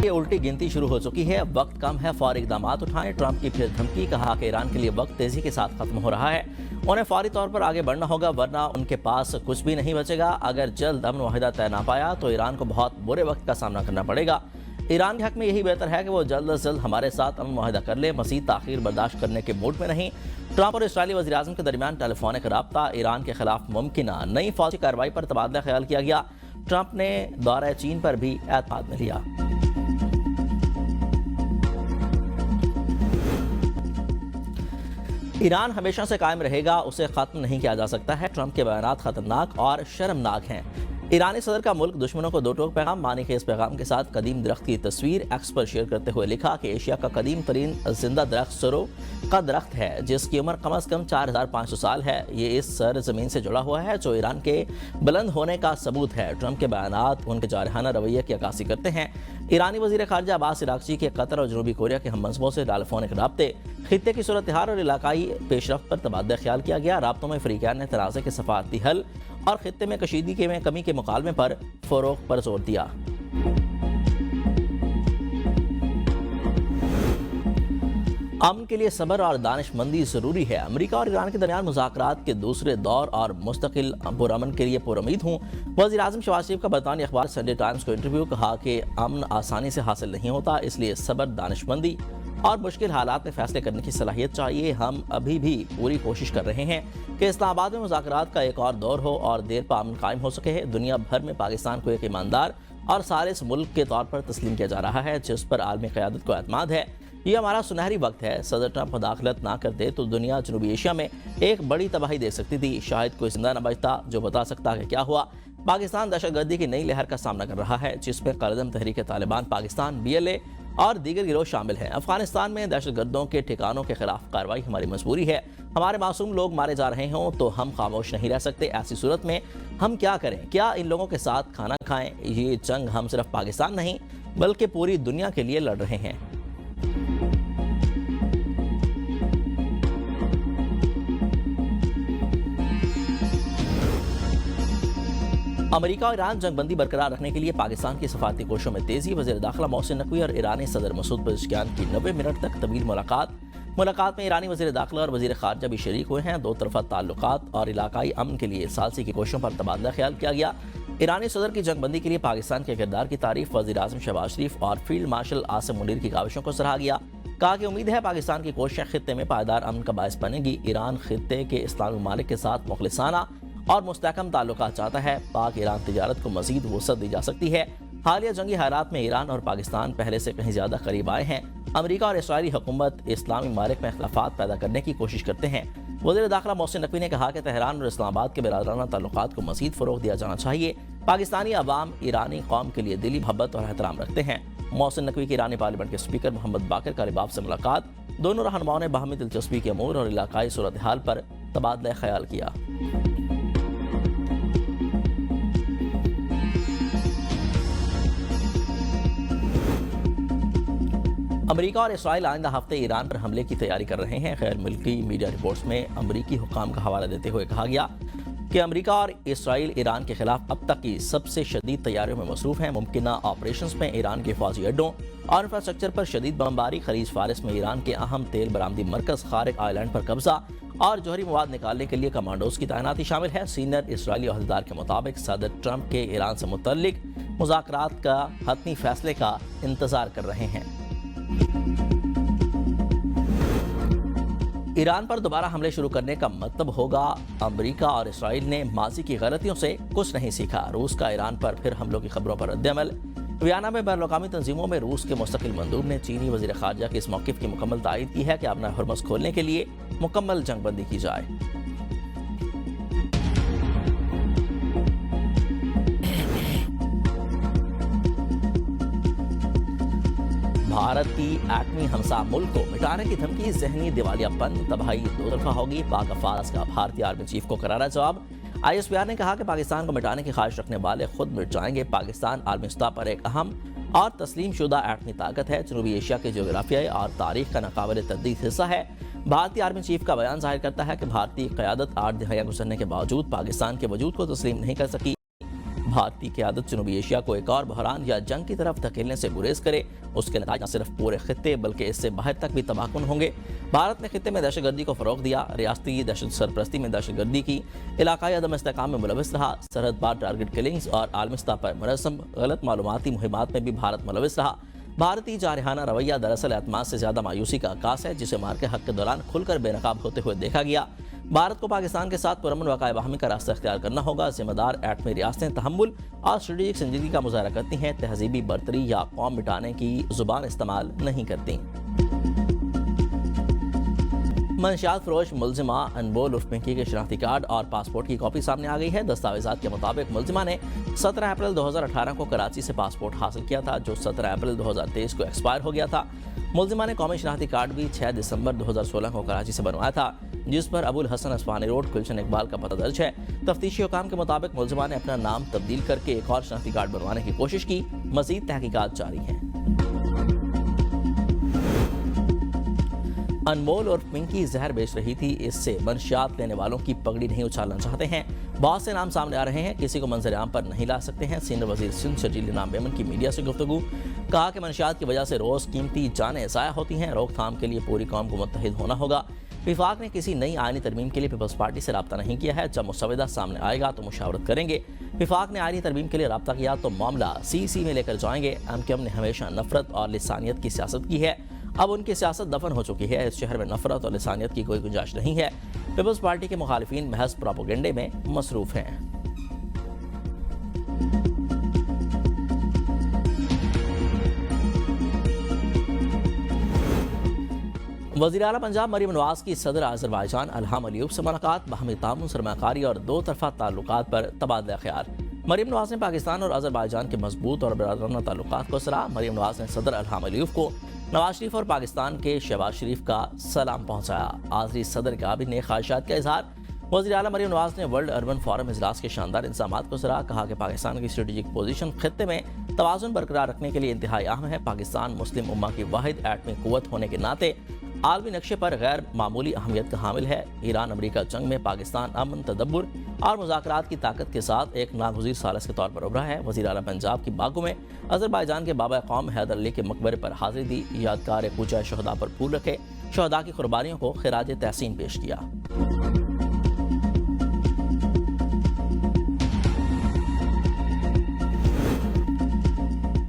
लिए उल्टी गिनती शुरू हो चुकी है। वक्त कम है, फौरी इक़दामात उठाएं। ट्रंप की फिर धमकी, कहा कि ईरान के लिए वक्त तेजी के साथ खत्म हो रहा है, उन्हें फौरी तौर पर आगे बढ़ना होगा वरना उनके पास कुछ भी नहीं बचेगा। अगर जल्द अमन मुआहिदा तय ना पाया तो ईरान को बहुत बुरे वक्त का सामना करना पड़ेगा। ईरान के हक में यही बेहतर है कि वो जल्द अज जल्द हमारे साथ अमन मुआहिदा कर ले, मज़ीद ताख़ीर बर्दाश्त करने के मूड में नहीं। ट्रंप और इस्राईली वज़ीर-ए-आज़म के दरमियान टेलीफोनिक रब्ता, ईरान के खिलाफ मुमकिन नई फौजी कार्रवाई पर तबादला ख्याल किया गया। ट्रंप ने दौरा चीन पर भी एतमाद में लिया। ईरान हमेशा से कायम रहेगा, उसे ख़त्म नहीं किया जा सकता है। ट्रंप के बयानात खतरनाक और शर्मनाक हैं। ईरानी सदर का मुल्क दुश्मनों को दो टोक पैगाम, मानी के इस पैगाम के साथ कदीम दरख्त की तस्वीर एक्स पर शेयर करते हुए लिखा कि एशिया का कदीम तरीन जिंदा दरख्त सरो का दरख्त है, जिसकी उम्र कम अज़ कम 4500 साल है। ये इस सर ज़मीन से जुड़ा हुआ है जो ईरान के बुलंद होने का सबूत है। ट्रंप के बयानात उनके जारहाना रवैये की अक्कासी करते हैं। ईरानी वज़ीर ख़ारजा अब्बास इराक़ची के कतर और जनूबी कोरिया के हम मनसबों से टेलीफोनिक राब्ते, खित्ते की सूरत हाल और इलाकाई पेशरफ्त पर तबादला ख्याल किया गया। राब्तों में फ़रीक़ैन ने तनाज़े के सफ़ारती हल और खित्ते में कशीदगी में कमी के मुकालमे पर फ़रोग़ पर जोर दिया। अमन के लिए सब्र और दानिशमंदी ज़रूरी है। अमेरिका और ईरान के दरमियान मुज़ाकरात के दूसरे दौर और मुस्तकिल पुरअमन के लिए पुरुमीद हूँ। वज़ीर-ए-आज़म शहबाज शरीफ का बरतानी अखबार संडे टाइम्स को इंटरव्यू, कहा कि अमन आसानी से हासिल नहीं होता, इसलिए सब्र, दानिशमंदी और मुश्किल हालात में फैसले करने की सलाहियत चाहिए। हम अभी भी पूरी कोशिश कर रहे हैं कि इस्लामाबाद में मुज़ाकरात का एक और दौर हो और देर पर अमन कायम हो सके। दुनिया भर में पाकिस्तान को एक ईमानदार और सालिस मुल्क के तौर पर तस्लीम किया जा रहा है, जिस पर आलमी क़यादत को एतमाद है। ये हमारा सुनहरी वक्त है। सदर ट्रंप मुदाखलत ना करते तो दुनिया जनूबी एशिया में एक बड़ी तबाही देख सकती थी। शायद कोई जिंदा न बचता जो बता सकता कि क्या हुआ। पाकिस्तान दहशतगर्दी की नई लहर का सामना कर रहा है, जिसमें कायदम तहरीक तालिबान पाकिस्तान, BLA और दीगर गिरोह शामिल हैं। अफगानिस्तान में दहशतगर्दों के ठिकानों के खिलाफ कार्रवाई हमारी मजबूरी है। हमारे मासूम लोग मारे जा रहे हों तो हम खामोश नहीं रह सकते। ऐसी सूरत में हम क्या करें? क्या इन लोगों के साथ खाना खाएं? ये जंग हम सिर्फ पाकिस्तान नहीं बल्कि पूरी दुनिया के लिए लड़ रहे हैं। अमेरिका और ईरान जंगबंदी बरकरार रखने के लिए पाकिस्तान की सफारती कोशिशों में तेजी। वज़ीर दाखिला मोहसिन नकवी और ईरानी सदर मसूद पेज़ेश्कियान की 90 मिनट तक तवील मुलाकात में ईरानी वज़ीर दाखिला और वज़ीर ख़ारजा भी शरीक हुए हैं। दो तरफ़ा ताल्लुकात और इलाकाई अमन के लिए सालसी की कोशिशों पर तबादला ख्याल किया गया। ईरानी सदर की जंगबंदी के लिए पाकिस्तान के किरदार की तारीफ वज़ीर-ए-आज़म शहबाज शरीफ और फील्ड मार्शल आसिम मुनीर की काविशों को सराहा गया। कहा कि उम्मीद है पाकिस्तान की कोशिशें खित्ते में पायदार अमन का बायस बनेगी। ईरान खित्ते के इस्लामी ममालिक के साथ मुखलिसाना और मुस्तहकम ताल्लुकात चाहता है। पाक ईरान तिजारत को मज़ीद वसअत दी जा सकती है। हालिया जंगी हालात में ईरान और पाकिस्तान पहले से कहीं ज़्यादा करीब आए हैं। अमेरिका और इस्राईली हुकूमत इस्लामी ममालिक में इख्तिलाफात पैदा करने की कोशिश करते हैं। वज़ीर दाखिला मोहसिन नकवी ने कहा कि तेहरान और इस्लामाबाद के बिरादराना ताल्लुकात को मज़ीद फ़रोग़ दिया जाना चाहिए। पाकिस्तानी अवाम ईरानी कौम के लिए दिली मोहब्बत और एहतराम रखते हैं। मोहसिन नकवी की ईरानी पार्लियामेंट के स्पीकर मोहम्मद बाकर कालिबाफ से मुलाकात, दोनों रहनुमाओं ने बाहमी दिलचस्पी के अमूर और इलाकाई सूरत हाल पर तबादला ख्याल किया। अमेरिका और इसराइल आइंदा हफ्ते ईरान पर हमले की तैयारी कर रहे हैं। गैर मुल्की मीडिया रिपोर्ट्स में अमरीकी हुक्काम का हवाला देते हुए कहा गया कि अमेरिका और इसराइल ईरान के खिलाफ अब तक की सबसे शदीद तैयारियों में मसरूफ़ हैं। मुमकिन ऑपरेशंस में ईरान के फौजी अड्डों और इंफ्रास्ट्रक्चर पर शदीद बमबारी, खलीज फारिस में ईरान के अहम तेल बरामदी मरकज़ खारिक आइलैंड पर कब्जा और जौहरी मवाद निकालने के लिए कमांडोज की तैनाती शामिल है। सीनियर इसराइली अहदेदार के मुताबिक सदर ट्रंप के ईरान से मुतल्लिक मुज़ाकरात का हतमी फैसले का इंतज़ार कर रहे हैं। ईरान पर दोबारा हमले शुरू करने का मतलब होगा अमेरिका और इसराइल ने माजी की गलतियों से कुछ नहीं सीखा। रूस का ईरान पर फिर हमलों की खबरों पर रद्द-ए-अमल। वियना में बैनुल-अक़वामी तंजीमों में रूस के मुस्तकिल मंदूब ने चीनी वज़ीर ख़ारजा के इस मौक़िफ़ की मुकम्मल तायीद की है कि अपना हरमुज़ खोलने के लिए मुकम्मल जंगबंदी की जाए। भारत की एटमी हमसा मुल्क को मिटाने की धमकी, ज़हनी दिवालियापन, तबाही दो तरफा होगी। पाक अफवाज का भारतीय आर्मी चीफ को करारा जवाब। ISPR ने कहा कि पाकिस्तान को मिटाने की ख्वाहिश रखने वाले खुद मिट जाएंगे। पाकिस्तान आलमी सतह पर एक अहम और तस्लीम शुदा एटमी ताकत है। जनूबी एशिया के जोग्राफियाई और तारीख का नाकाबिल तर्दीद हिस्सा है। भारतीय आर्मी चीफ का बयान जाहिर करता है कि भारतीय क़यादत 8 दिहाइयाँ गुजरने के बावजूद पाकिस्तान के वजूद को तस्लीम नहीं कर सकी। بھارتی قیادت جنوبی ایشیا کو ایک اور بحران یا جنگ کی طرف دھکیلنے سے گریز کرے، اس کے نتائج نہ صرف پورے خطے بلکہ اس سے باہر تک بھی تباہ کن ہوں گے۔ بھارت نے خطے میں دہشت گردی کو فروغ دیا، ریاستی دہشت سرپرستی میں دہشت گردی کی، علاقائی عدم استحکام میں ملوث رہا، سرحد پار ٹارگٹ کلنگز اور عالمی سطح پر منظم غلط معلوماتی مہمات میں بھی بھارت ملوث رہا۔ بھارتی جارحانہ رویہ دراصل اعتماد سے زیادہ مایوسی کا عکاس ہے، جسے مار کے حق کے دوران کھل کر بے نقاب ہوتے ہوئے دیکھا گیا۔ بھارت کو پاکستان کے ساتھ پرامن وقائع باہمی کا راستہ اختیار کرنا ہوگا۔ ذمہ دار ایٹمی ریاستیں تحمل اور اسٹریٹجک سنجیدگی کا مظاہرہ کرتی ہیں، تہذیبی برتری یا قوم مٹانے کی زبان استعمال نہیں کرتی۔ منشیات فروش ملزمہ انمول عرف پنکی کے شناختی کارڈ اور پاسپورٹ کی کاپی سامنے آ گئی ہے۔ دستاویزات کے مطابق ملزمہ نے 17 اپریل 2018 کو کراچی سے پاسپورٹ حاصل کیا تھا، جو 17 اپریل 2023 کو ایکسپائر ہو گیا تھا۔ ملزمہ نے قومی شناختی کارڈ بھی 6 دسمبر 2016 کو کراچی سے بنوایا تھا، جس پر ابو الحسن اصفہانی روڈ، گلشن اقبال کا پتہ درج ہے۔ تفتیشی حکام کے مطابق ملزمہ نے اپنا نام تبدیل کر کے ایک اور شناختی کارڈ بنوانے کی کوشش کی۔ مزید تحقیقات جاری ہیں۔ انمول اور پنکی زہر بیچ رہی تھی، اس سے منشیات لینے والوں کی پگڑی نہیں اچھالنا چاہتے ہیں۔ بہت سے نام سامنے آ رہے ہیں، کسی کو منظر عام پر نہیں لا سکتے ہیں۔ سینئر وزیر سندھ شرجیل انعام میمن کی میڈیا سے گفتگو، کہا کہ منشیات کی وجہ سے روز قیمتی جانیں ضائع ہوتی ہیں، روک تھام کے لیے پوری قوم کو متحد ہونا ہوگا۔ وفاق نے کسی نئی آئینی ترمیم کے لیے پیپلز پارٹی سے رابطہ نہیں کیا ہے، جب مسودہ سامنے آئے گا تو مشاورت کریں گے۔ وفاق نے آئینی ترمیم کے لیے رابطہ کیا تو معاملہ سی میں لے کر جائیں گے۔ MKM نے ہمیشہ نفرت اور لسانیت کی سیاست کی ہے، اب ان کی سیاست دفن ہو چکی ہے، اس شہر میں نفرت اور لسانیت کی کوئی گنجائش نہیں ہے۔ پیپلز پارٹی کے مخالفین محض پروپیگنڈے میں مصروف ہیں۔ وزیر اعلیٰ پنجاب مریم نواز کی صدر آذربائیجان الہام علیوف سے ملاقات، باہمی تعاون، سرمایہ کاری اور دو طرفہ تعلقات پر تبادلہ خیال۔ مریم نواز نے پاکستان اور آذربائیجان کے مضبوط اور برادرانہ تعلقات کو سراہا۔ مریم نواز نے صدر الہام علیوف کو نواز شریف اور پاکستان کے شہباز شریف کا سلام پہنچایا۔ آذری صدر کا بھی نیک خواہشات کا اظہار۔ وزیر اعلیٰ مریم نواز نے ورلڈ اربن فورم اجلاس کے شاندار انتظامات کو سراہا، کہا کہ پاکستان کی اسٹریٹجک پوزیشن خطے میں توازن برقرار رکھنے کے لیے انتہائی اہم ہے۔ پاکستان مسلم امہ کی واحد ایٹمی قوت ہونے کے ناطے عالمی نقشے پر غیر معمولی اہمیت کا حامل ہے۔ ایران امریکہ جنگ میں پاکستان امن، تدبر اور مذاکرات کی طاقت کے ساتھ ایک ناگزیر ثالث کے طور پر ابھرا ہے۔ وزیر اعلیٰ پنجاب کی باغوں میں آذربائیجان کے بابا قوم حیدر علی کے مقبرے پر حاضری دی، یادگار کوچہ شہداء پر پھول رکھے، شہداء کی قربانیوں کو خراج تحسین پیش کیا۔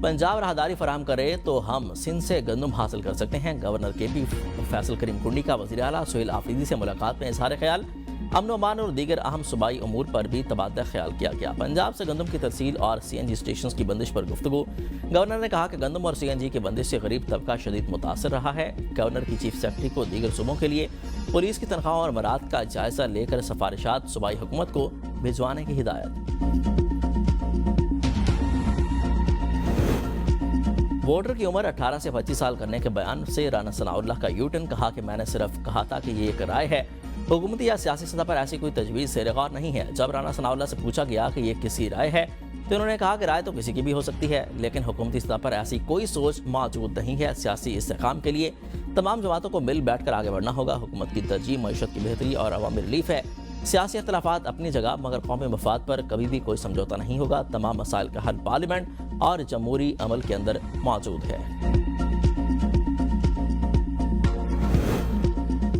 پنجاب راہداری فراہم کرے تو ہم سندھ سے گندم حاصل کر سکتے ہیں، گورنر KP فیصل کریم کنڈی کا وزیر اعلیٰ سہیل آفریدی سے ملاقات میں اظہار خیال۔ امن و امان اور دیگر اہم صوبائی امور پر بھی تبادلہ خیال کیا گیا۔ پنجاب سے گندم کی ترسیل اور CNG اسٹیشنز کی بندش پر گفتگو۔ گورنر نے کہا کہ گندم اور CNG کی بندش سے غریب طبقہ شدید متاثر رہا ہے۔ گورنر کی چیف سیکرٹری کو دیگر صوبوں کے لیے پولیس کی تنخواہوں اور مراد کا جائزہ لے کر سفارشات صوبائی حکومت کو بھجوانے کی ہدایت۔ ووٹر کی عمر 18 سے 25 سال کرنے کے بیان سے رانا ثناء اللہ کا یوٹن، کہا کہ میں نے صرف کہا تھا کہ یہ ایک رائے ہے، حکومتی یا سیاسی سطح پر ایسی کوئی تجویز زیر غور نہیں ہے۔ جب رانا ثناء اللہ سے پوچھا گیا کہ یہ کسی رائے ہے تو انہوں نے کہا کہ رائے تو کسی کی بھی ہو سکتی ہے، لیکن حکومتی سطح پر ایسی کوئی سوچ موجود نہیں ہے۔ سیاسی استحکام کے لیے تمام جماعتوں کو مل بیٹھ کر آگے بڑھنا ہوگا۔ حکومت کی ترجیح معیشت کی بہتری اور عوامی ریلیف ہے۔ سیاسی اختلافات اپنی جگہ، مگر قومی مفاد پر کبھی بھی کوئی سمجھوتہ نہیں ہوگا۔ تمام مسائل کا حل پارلیمنٹ اور جمہوری عمل کے اندر موجود ہے۔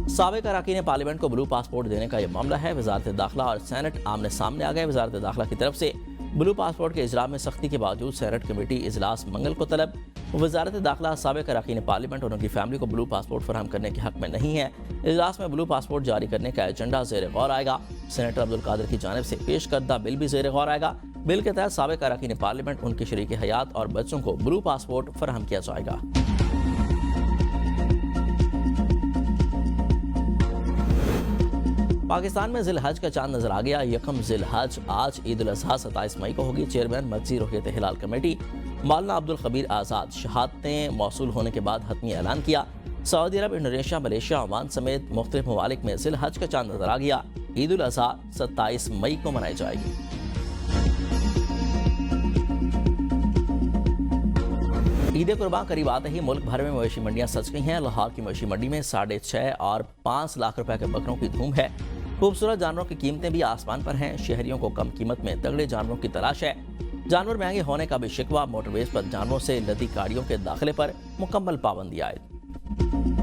سابق اراکین پارلیمنٹ کو بلو پاسپورٹ دینے کا یہ معاملہ ہے۔ وزارت داخلہ اور سینٹ آمنے سامنے آ گئے۔ وزارت داخلہ کی طرف سے بلو پاسپورٹ کے اجرا میں سختی کے باوجود سینٹ کمیٹی اجلاس منگل کو طلب۔ وزارت داخلہ سابق اراکین پارلیمنٹ اور ان کی فیملی کو بلو پاسپورٹ فراہم کرنے کے حق میں نہیں ہے۔ اجلاس میں بلو پاسپورٹ جاری کرنے کا ایجنڈا زیر غور آئے گا۔ سینیٹر عبدالقادر کی جانب سے پیش کردہ بل بھی زیر غور آئے گا۔ بل کے تحت سابق اراکین پارلیمنٹ، ان کے شریک حیات اور بچوں کو بلو پاسپورٹ فراہم کیا جائے گا۔ پاکستان میں ذی الحج کا چاند نظر آ گیا۔ یکم ذی الحج آج عید الاضحیٰ 27 مئی کو ہوگی۔ چیئرمین مرکزی رؤیت ہلال کمیٹی مولانا عبدالخبیر آزاد شہادتیں موصول ہونے کے بعد حتمی اعلان کیا۔ سعودی عرب، انڈونیشیا، ملیشیا، عمان سمیت مختلف ممالک میں ذی الحج کا چاند نظر آ گیا۔ عید الاضحیٰ 27 مئی کو منائی جائے گی۔ عید قربان قریب آتے ہی ملک بھر میں مویشی منڈیاں سج گئی ہیں۔ لاہور کی مویشی منڈی میں 6.5 اور 5 لاکھ روپے کے بکروں کی دھوم ہے۔ खूबसूरत जानवरों की कीमतें भी आसमान पर हैं। शहरियों को कम कीमत में तगड़े जानवरों की तलाश है। जानवर महंगे होने का भी शिकवा। मोटरवेज पर जानवरों से लदी गाड़ियों के दाखिले पर मुकम्मल पाबंदी आयद।